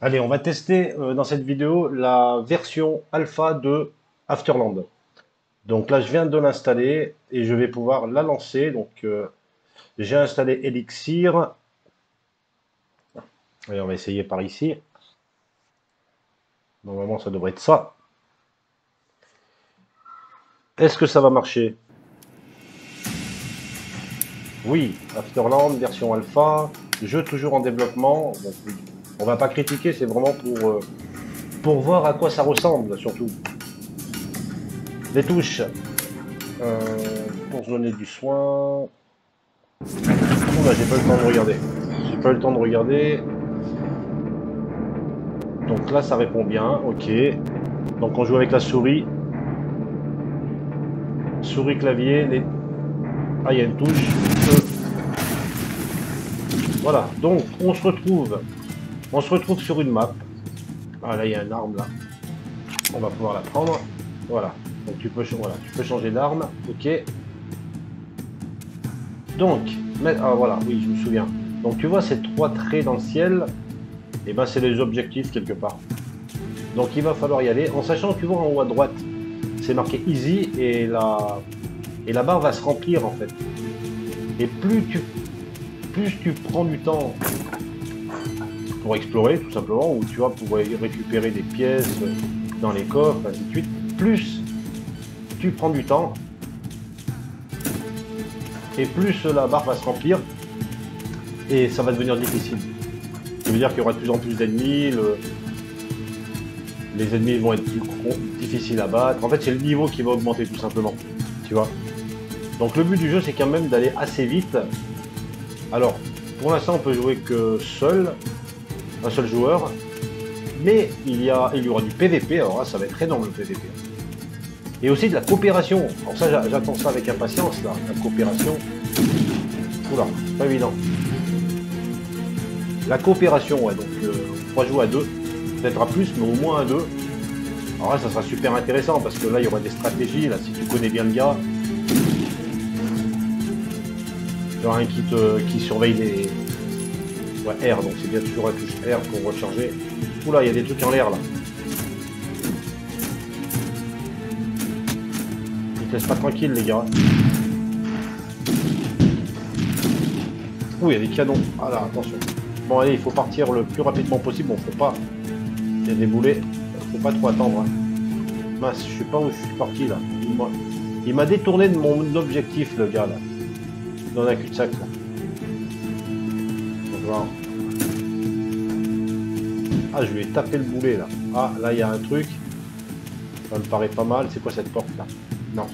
Allez, on va tester dans cette vidéo la version alpha de Afterland. Donc là, je viens de l'installer et je vais pouvoir la lancer. Donc j'ai installé Elixir. Allez, on va essayer par ici. Normalement, ça devrait être ça. Est-ce que ça va marcher? Oui, Afterland, version alpha, jeu toujours en développement. Donc, on va pas critiquer, c'est vraiment pour voir à quoi ça ressemble, surtout. Les touches, euh, pour se donner du soin. Oula, j'ai pas eu le temps de regarder. J'ai pas eu le temps de regarder. Donc là, ça répond bien. Ok. Donc on joue avec la souris. Souris clavier. Ah, il y a une touche. Voilà. Donc on se retrouve. On se retrouve sur une map. Ah là, il y a une arme là. On va pouvoir la prendre. Voilà. Donc voilà, tu peux changer d'arme. Ok. Donc, ah voilà, oui, je me souviens. Donc tu vois ces trois traits dans le ciel. Et ben c'est les objectifs quelque part. Donc il va falloir y aller, en sachant que tu vois en haut à droite, c'est marqué easy et la barre va se remplir en fait. Et plus tu prends du temps pour explorer tout simplement, ou tu vas pouvoir récupérer des pièces dans les coffres, ainsi de suite, plus tu prends du temps et plus la barre va se remplir et ça va devenir difficile. Ça veut dire qu'il y aura de plus en plus d'ennemis, les ennemis vont être plus difficiles à battre. En fait, c'est le niveau qui va augmenter tout simplement. Tu vois. Donc le but du jeu, c'est quand même d'aller assez vite. Alors, pour l'instant, on peut jouer que seul, un seul joueur. Mais il y aura du PVP. Alors là, ça va être énorme le PVP. Et aussi de la coopération. Alors ça, j'attends ça avec impatience, là. La coopération. Oula, c'est pas évident. La coopération, ouais. Donc, on pourra jouer à deux. Peut-être à plus, mais au moins à deux. Alors là, ça sera super intéressant parce que là, il y aura des stratégies. Là, si tu connais bien le gars, il y aura un qui surveille les. Ouais, R, donc c'est bien toujours la touche R pour recharger. Oula, il y a des trucs en l'air là. Ils te laissent pas tranquille, les gars. Ouh, il y a des canons. Ah là, attention. Bon, allez, il faut partir le plus rapidement possible. Bon, faut pas. Il y a des boulets, faut pas trop attendre. Hein. Mince, je sais pas où je suis parti là. Il m'a détourné de mon objectif, le gars là. Dans un cul-de-sac là. Donc, voilà. Ah, je lui ai tapé le boulet là. Ah, là il y a un truc. Ça me paraît pas mal. C'est quoi cette porte là? Non.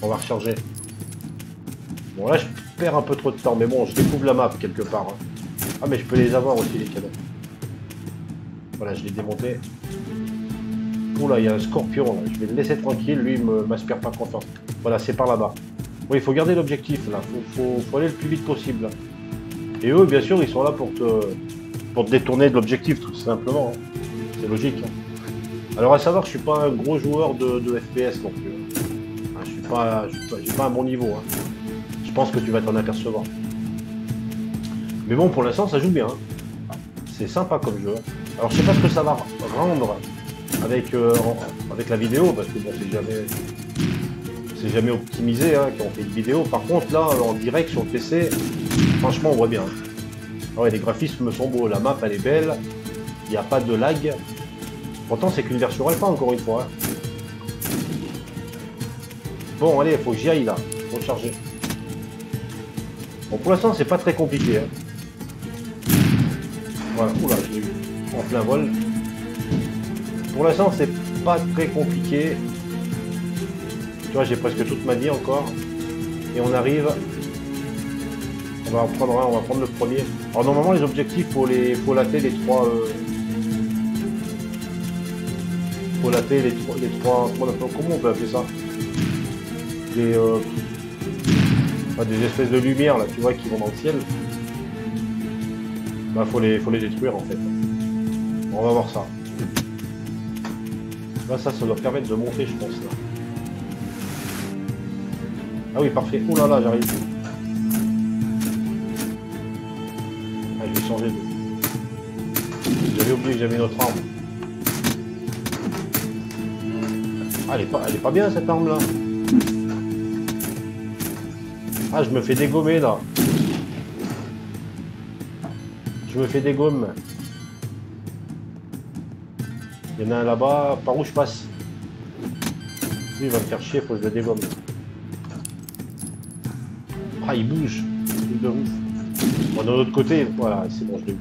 On va recharger. Bon, là je perds un peu trop de temps, mais bon, je découvre la map quelque part. Hein. Ah, mais je peux les avoir aussi, les canons. Voilà, je l'ai démonté. Oula, il y a un scorpion là. Je vais le laisser tranquille, lui il m'aspire pas confiance. Voilà, c'est par là-bas. Oui, il faut garder l'objectif là, faut aller le plus vite possible. Là. Et eux, bien sûr, ils sont là pour te détourner de l'objectif, tout simplement. Hein. C'est logique. Hein. Alors à savoir, je suis pas un gros joueur de FPS, donc j'ai pas un bon niveau. Hein. Je pense que tu vas t'en apercevoir. Mais bon, pour l'instant, ça joue bien. Hein. C'est sympa comme jeu. Alors je sais pas ce que ça va rendre avec la vidéo, parce que bon, c'est jamais optimisé hein, quand on fait une vidéo. Par contre, là, en direct sur le PC, franchement, on voit bien. Ah ouais, les graphismes sont beaux, la map, elle est belle, il n'y a pas de lag. Pourtant, c'est qu'une version alpha, encore une fois. Hein. Bon, allez, il faut que j'y aille, là. Faut charger. Bon, pour l'instant, c'est pas très compliqué. Hein. Voilà, oula, je l'ai eu en plein vol. Pour l'instant, c'est pas très compliqué. Tu vois, j'ai presque toute ma vie encore. Et on arrive. On va en prendre un, on va prendre le premier. Alors normalement les objectifs, faut latter les trois. Faut latter les trois. Comment on peut appeler ça? Des espèces de lumière là, tu vois, qui vont dans le ciel. Bah faut les détruire en fait. On va voir ça. Là ça doit permettre de monter je pense là. Ah oui parfait. Oh là là j'arrive. Ah, je vais changer de. J'avais oublié que j'avais une autre arme. Ah, elle est pas bien cette arme là. Ah, je me fais dégommer là. Je me fais dégommer. Il y en a un là-bas. Par où je passe? Lui, il va me faire chier, faut que je le dégomme. Ah, il bouge. Truc de ouf. Bon, d'un autre côté, voilà, c'est bon, je l'ai eu.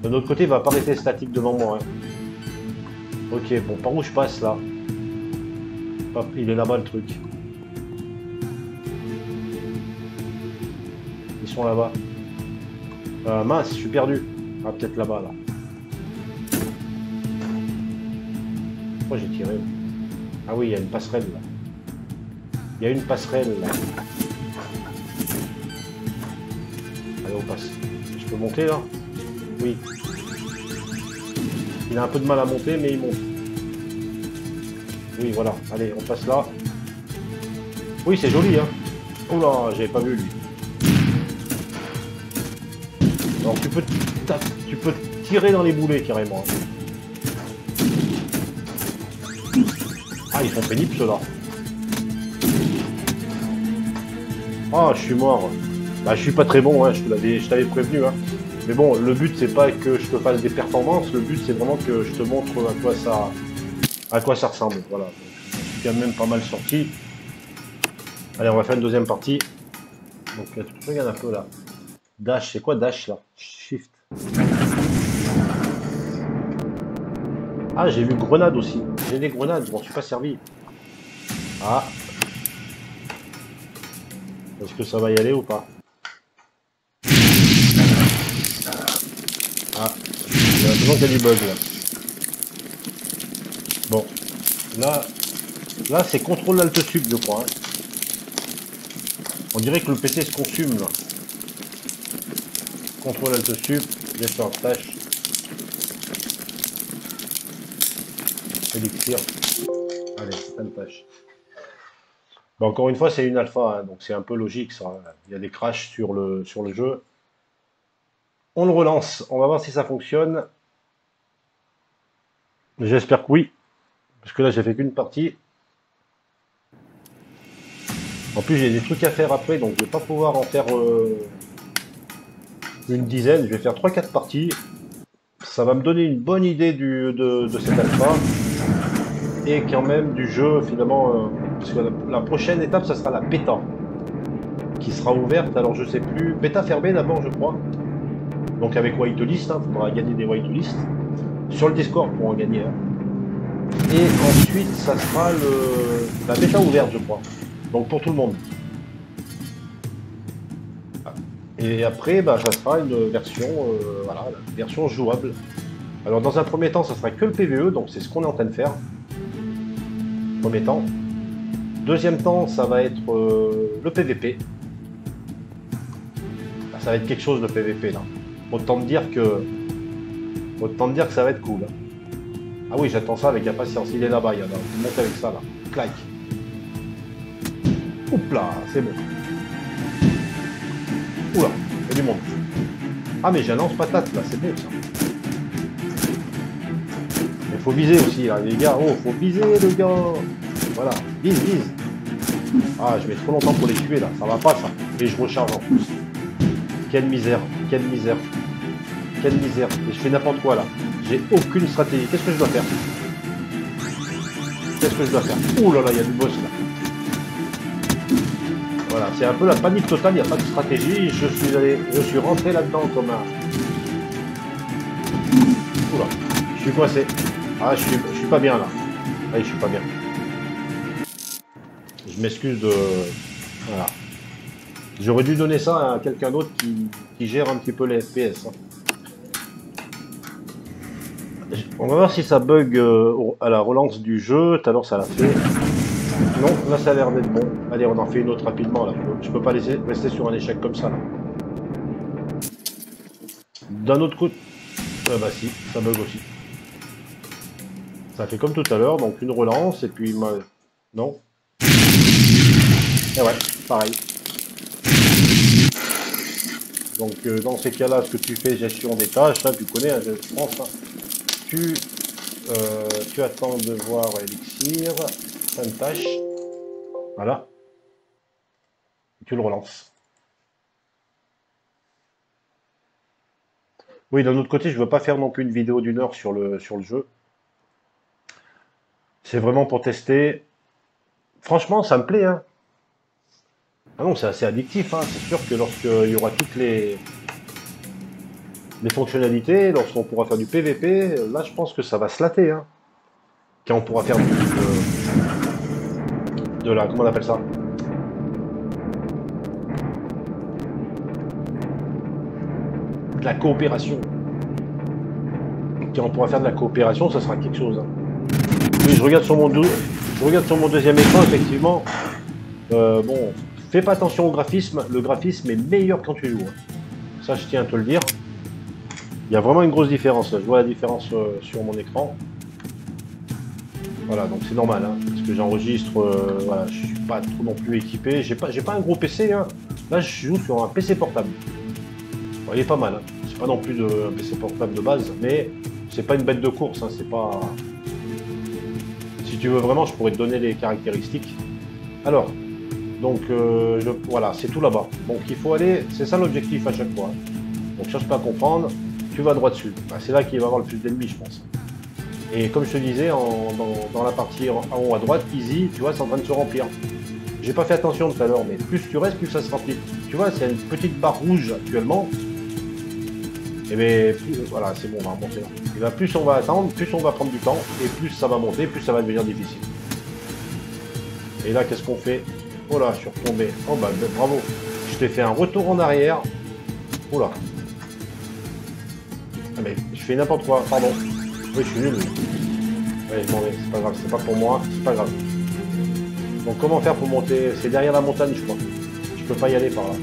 D'un autre côté, il va pas rester statique devant moi. Hein. Ok, bon, par où je passe là? Il est là-bas le truc. Ils sont là-bas. Mince, je suis perdu. Ah, peut-être là-bas, là. Pourquoi j'ai tiré? Ah oui, il y a une passerelle, là. Il y a une passerelle, là. Allez, on passe. Je peux monter, là? Oui. Il a un peu de mal à monter, mais il monte. Oui, voilà. Allez, on passe là. Oui, c'est joli, hein. Oula, j'avais pas vu, lui. Alors, tu peux tirer dans les boulets, carrément. Ah, ils sont pénibles, ceux-là. Ah, je suis mort. Bah, je suis pas très bon, hein. Je t'avais prévenu, hein. Mais bon, le but, c'est pas que je te fasse des performances. Le but, c'est vraiment que je te montre à quoi ça ressemble. Voilà. Donc, je suis quand même pas mal sorti. Allez, on va faire une deuxième partie. Donc, tu regardes un peu là. Dash, c'est quoi dash là? Shift. Ah, j'ai vu grenade aussi. J'ai des grenades, je m'en suis pas servi. Ah. Est-ce que ça va y aller ou pas? Ah. J'ai l'impression qu'il y a du bug là. Bon. Là c'est contrôle alt sub, je crois. Hein. On dirait que le PC se consume là. Contrôle alt sub, gestion de tâche. Élixir. Allez, fin de tâche. Bon, encore une fois, c'est une alpha, hein, donc c'est un peu logique ça. Il y a des crashs sur le jeu. On le relance, on va voir si ça fonctionne. J'espère que oui. Parce que là, j'ai fait qu'une partie. En plus, j'ai des trucs à faire après, donc je vais pas pouvoir en faire une dizaine. Je vais faire 3-4 parties. Ça va me donner une bonne idée de cette alpha. Et quand même du jeu, finalement. Parce que la prochaine étape, ça sera la bêta. Qui sera ouverte, alors je sais plus. Bêta fermée d'abord, je crois. Donc avec whitelist, il faudra gagner des whitelists. Sur le Discord pour en gagner. Hein. Et ensuite, ça sera la bêta ouverte, je crois. Donc pour tout le monde. Et après, bah, ça sera une version, voilà, la version jouable. Alors dans un premier temps, ça sera que le PVE, donc c'est ce qu'on est en train de faire. Premier temps. Deuxième temps, ça va être le PVP. Bah, ça va être quelque chose le PVP là. Autant te dire que ça va être cool. Ah oui, j'attends ça avec impatience. Il est là-bas, il y en a. Je monte avec ça là. Clac. Oups là, c'est bon. Oula, il y a du monde. Ah mais j'ai un lance-patate là, c'est bon ça. Il faut viser aussi là, les gars. Oh, faut viser les gars. Voilà, vise, vise. Ah, je mets trop longtemps pour les tuer là, ça va pas ça. Et je recharge en plus. Quelle misère, quelle misère. Quelle misère. Et je fais n'importe quoi là. J'ai aucune stratégie. Qu'est-ce que je dois faire? Qu'est-ce que je dois faire? Ouh là là, il y a du boss là. Voilà, c'est un peu la panique totale, il n'y a pas de stratégie. Je suis rentré là-dedans comme un... Oula, je suis coincé. Ah, je suis pas bien là. Oui, je suis pas bien. Je m'excuse de... Voilà. J'aurais dû donner ça à quelqu'un d'autre qui gère un petit peu les FPS. Hein. On va voir si ça bug à la relance du jeu. Tout à l'heure, ça l'a fait. Non, là, ça a l'air d'être bon. Allez, on en fait une autre rapidement. Là. Je peux pas rester sur un échec comme ça. D'un autre coup... bah si, ça bug aussi. Ça fait comme tout à l'heure, donc une relance, et puis... Non. Et ouais, pareil. Donc dans ces cas-là, ce que tu fais, gestion des tâches, hein, tu connais, hein, je pense, hein. Tu attends de voir Elixir, fin de tâche, voilà, tu le relances. Oui, d'un autre côté, je veux pas faire non plus une vidéo d'une heure sur le jeu. C'est vraiment pour tester. Franchement, ça me plaît, hein. Ah non, c'est assez addictif, hein. C'est sûr que lorsqu'il y aura toutes les fonctionnalités, lorsqu'on pourra faire du PVP, là, je pense que ça va se latter, hein. Quand on pourra faire de la... Comment on appelle ça? De la coopération. Quand on pourra faire de la coopération, ça sera quelque chose, hein. Oui, je regarde sur mon deuxième écran, effectivement. Bon, fais pas attention au graphisme. Le graphisme est meilleur quand tu joues, hein. Ça, je tiens à te le dire. Il y a vraiment une grosse différence. Je vois la différence sur mon écran. Voilà, donc c'est normal, hein, parce que j'enregistre. Voilà, je suis pas trop non plus équipé. J'ai pas un gros PC, hein. Là, je joue sur un PC portable. Bon, il est pas mal, hein. C'est pas non plus un PC portable de base, mais c'est pas une bête de course, hein. C'est pas. Si tu veux vraiment, je pourrais te donner les caractéristiques. Alors, donc voilà, c'est tout là-bas. Donc il faut aller, c'est ça l'objectif à chaque fois, hein. Donc cherche pas à comprendre, tu vas droit dessus. Bah, c'est là qu'il va y avoir le plus d'ennemis, je pense. Et comme je te disais, dans la partie en haut à droite, easy, tu vois, c'est en train de se remplir. J'ai pas fait attention tout à l'heure, mais plus tu restes, plus ça se remplit. Tu vois, c'est une petite barre rouge actuellement. Et bien, voilà, c'est bon, on va remonter là. Et bien, plus on va attendre, plus on va prendre du temps, et plus ça va monter, plus ça va devenir difficile. Et là, qu'est-ce qu'on fait? Oh là, je suis retombé. Oh bah, bravo. Je t'ai fait un retour en arrière. Oh là. Ah mais je fais n'importe quoi, pardon. Oui, je suis nul. Ouais, je m'en vais, c'est pas grave, c'est pas pour moi, c'est pas grave. Donc comment faire pour monter? C'est derrière la montagne, je crois. Je peux pas y aller par là.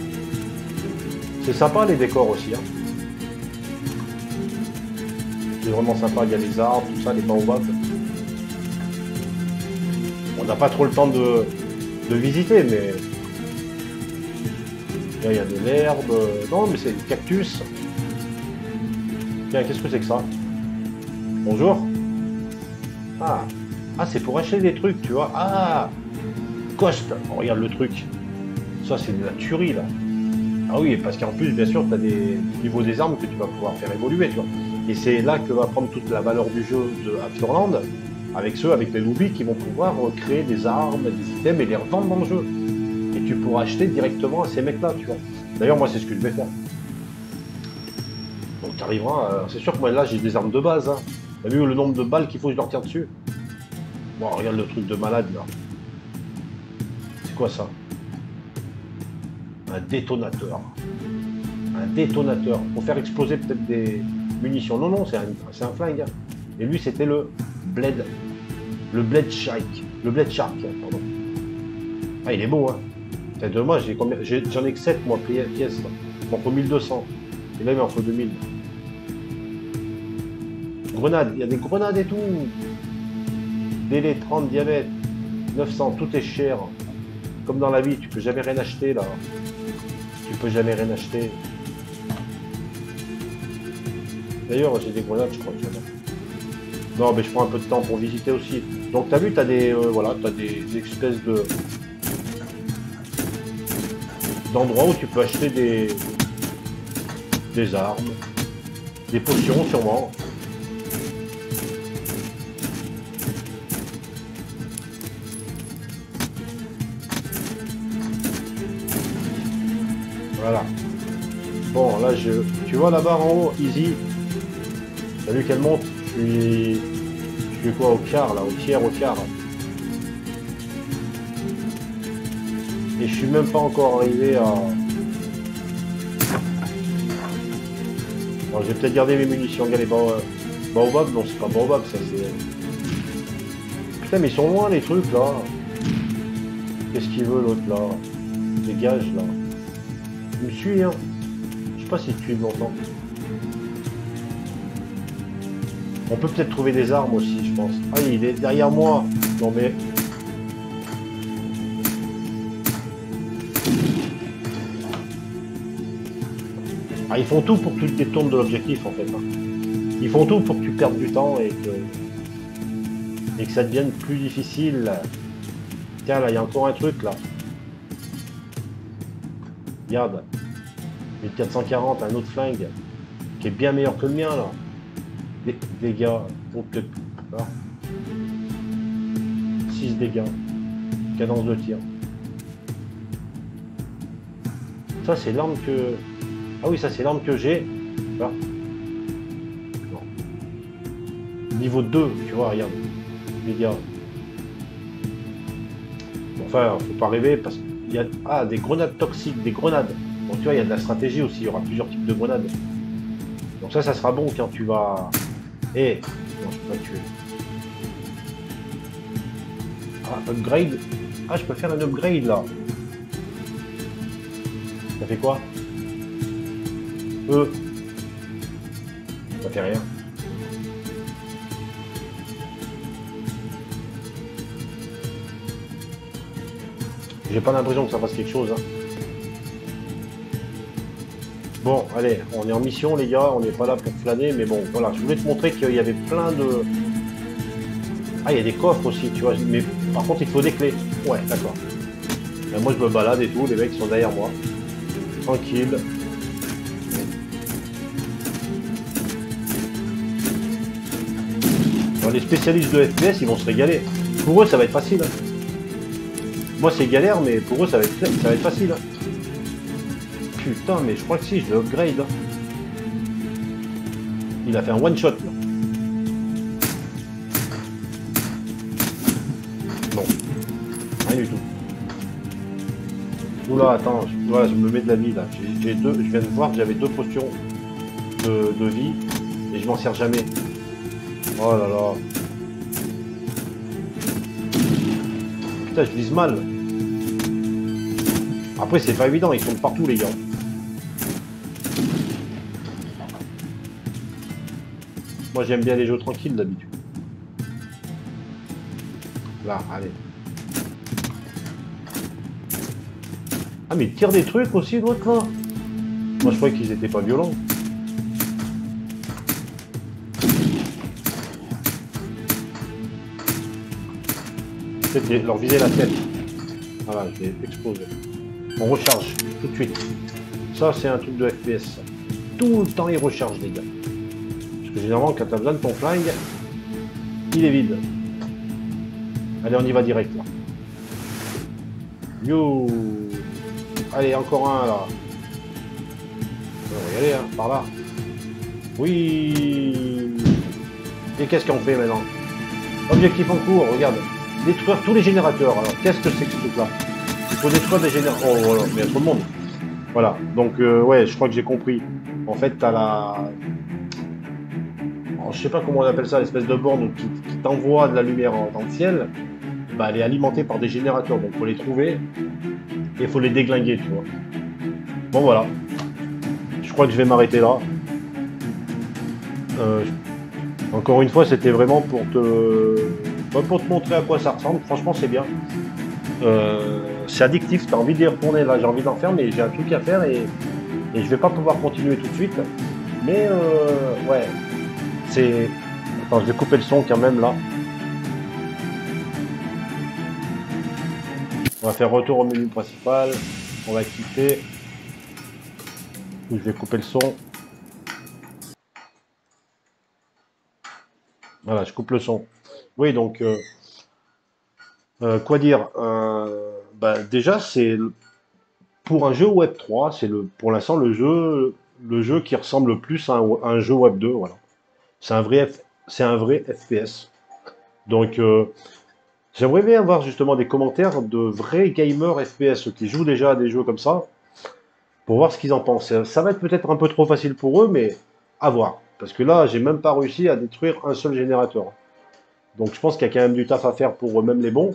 C'est sympa les décors aussi, hein. C'est vraiment sympa, il y a les arbres, tout ça, les baobabs. On n'a pas trop le temps de visiter, mais... Là, il y a de l'herbe... Non, mais c'est des cactus. Tiens, qu'est-ce que c'est que ça? Bonjour. Ah, c'est pour acheter des trucs, tu vois. Ah, Cost. Oh, regarde le truc. Ça, c'est de la tuerie, là. Ah oui, parce qu'en plus, bien sûr, tu as des niveaux des armes que tu vas pouvoir faire évoluer, tu vois. Et c'est là que va prendre toute la valeur du jeu de Afterland, avec les lobbies qui vont pouvoir créer des armes, des items et les revendre dans le jeu. Et tu pourras acheter directement à ces mecs-là, tu vois. D'ailleurs, moi, c'est ce que je vais faire. Donc, tu arriveras... c'est sûr que moi, là, j'ai des armes de base, hein. T'as vu le nombre de balles qu'il faut que je leur tire dessus? Bon, regarde le truc de malade, là. C'est quoi, ça? Un détonateur. Un détonateur. Pour faire exploser peut-être des munitions. Non, non, c'est un flingue, hein. Et lui, c'était le Blade. Le Blade Shark. Le Blade Shark, pardon. Ah, il est beau, hein. C'est dommage, j'en ai que 7, moi, pièces. Il m'en faut 1200. Et là, il m'en faut 2000. Grenades, il y a des grenades et tout. Délai 30 diamètres. 900, tout est cher. Comme dans la vie, tu peux jamais rien acheter, là. Tu peux jamais rien acheter. D'ailleurs, j'ai des grenades, je crois que j'en ai. Non, mais je prends un peu de temps pour visiter aussi. Donc, t'as vu, t'as des... voilà, t'as des espèces d'endroits où tu peux acheter des armes, des potions sûrement. Voilà. Bon, là, tu vois la barre en haut, easy. T'as vu qu'elle monte? Je suis quoi, au quart, là, au tiers, au quart. Et je suis même pas encore arrivé à... Bon, je vais peut-être garder mes munitions. Regarde les baobab, non, c'est pas baobab, ça, c'est... Putain, mais ils sont loin, les trucs, là. Qu'est-ce qu'il veut, l'autre, là? Dégage, là. Il me suit, hein. Je sais pas s'il te suit longtemps. On peut peut-être trouver des armes aussi, je pense. Ah, il est derrière moi. Non, mais... Ah, ils font tout pour que tu te détournes de l'objectif en fait. Hein. Ils font tout pour que tu perdes du temps et que ça devienne plus difficile. Tiens, là, il y a encore un truc là. Regarde. 1440, un autre flingue qui est bien meilleur que le mien là. Dégâts. Oh, peut-être. 6 dégâts. Cadence de tir. Ça, c'est l'arme que. Ah oui, ça, c'est l'arme que j'ai. Là. Niveau 2, tu vois, regarde. Dégâts. Enfin, faut pas rêver parce qu'il y a. Ah, des grenades toxiques, des grenades. Donc, tu vois, il y a de la stratégie aussi. Il y aura plusieurs types de grenades. Donc, ça sera bon quand tu vas. Eh, non, je peux pas tuer. Ah, upgrade. Ah, je peux faire un upgrade là. Ça fait quoi? Ça fait rien. J'ai pas l'impression que ça fasse quelque chose. Hein. Bon, allez, on est en mission les gars, on n'est pas là pour flâner, mais bon, voilà, je voulais te montrer qu'il y avait plein de... Ah, il y a des coffres aussi, tu vois, mais par contre il faut des clés. Ouais, d'accord. Moi je me balade et tout, les mecs sont derrière moi. Tranquille. Alors, les spécialistes de FPS, ils vont se régaler. Pour eux, ça va être facile. Hein. Moi, c'est galère, mais pour eux, ça va être facile. Hein. Putain, mais je crois que si, je vais upgrade. Hein. Il a fait un one-shot, là. Bon. Rien du tout. Oula, attends, voilà, je me mets de la vie, là. Je viens de voir que j'avais 2 potions de vie, et je m'en sers jamais. Oh là là. Putain, je vise mal. Après, c'est pas évident, ils sont de partout, les gars. Moi, j'aime bien les jeux tranquilles, d'habitude. Là, allez. Ah, mais ils tirent des trucs aussi, l'autre, là. Moi, je croyais qu'ils étaient pas violents. Peut-être leur viser la tête. Voilà, je l'ai explosé. On recharge, tout de suite. Ça, c'est un truc de FPS. Tout le temps, il recharge, les gars. Parce que généralement, quand tu as besoin de ton flingue, il est vide. Allez, on y va direct, là. Yo. Allez, encore un, là. On va y aller, hein, par là. Oui. Et qu'est-ce qu'on fait, maintenant? Objectif en cours, regarde. Détruire tous les générateurs. Alors, qu'est-ce que c'est que ce truc-là? Il faut détruire des générateurs. Oh, voilà, mais il y a trop de monde. Voilà, donc, ouais, je crois que j'ai compris. En fait, t'as la... Alors, je sais pas comment on appelle ça, l'espèce de borne qui t'envoie de la lumière dans le ciel. Bah, elle est alimentée par des générateurs, donc faut les trouver. Et il faut les déglinguer, tu vois. Bon, voilà. Je crois que je vais m'arrêter là. Encore une fois, c'était vraiment pour te montrer à quoi ça ressemble. Franchement, c'est bien. C'est addictif, tu as envie d'y retourner. Là, j'ai envie d'en faire, mais j'ai un truc à faire et je vais pas pouvoir continuer tout de suite. Mais ouais, c'est... Attends, je vais couper le son quand même là. On va faire retour au menu principal. On va quitter. Je vais couper le son. Voilà, je coupe le son. Oui, donc, quoi dire bah, déjà, c'est pour un jeu Web 3, c'est pour l'instant le jeu qui ressemble le plus à un jeu Web 2. Voilà. C'est un vrai FPS. Donc, j'aimerais bien avoir justement des commentaires de vrais gamers FPS qui jouent déjà à des jeux comme ça, pour voir ce qu'ils en pensent. Ça va être peut-être un peu trop facile pour eux, mais à voir. Parce que là, j'ai même pas réussi à détruire un seul générateur. Donc je pense qu'il y a quand même du taf à faire pour même les bons.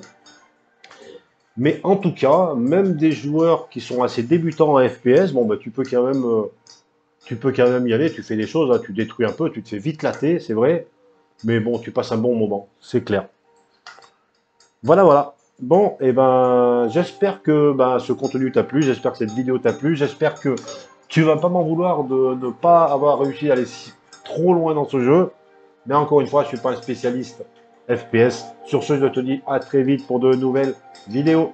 Mais en tout cas, même des joueurs qui sont assez débutants en FPS, bon bah tu peux quand même y aller, tu fais des choses, hein, tu détruis un peu, tu te fais vite latter, c'est vrai. Mais bon, tu passes un bon moment, c'est clair. Voilà, voilà. Bon, et ben, j'espère que ce contenu t'a plu, j'espère que cette vidéo t'a plu, j'espère que Tu vas pas m'en vouloir de ne pas avoir réussi à aller trop loin dans ce jeu. Mais encore une fois, je suis pas un spécialiste FPS. Sur ce, je te dis à très vite pour de nouvelles vidéos.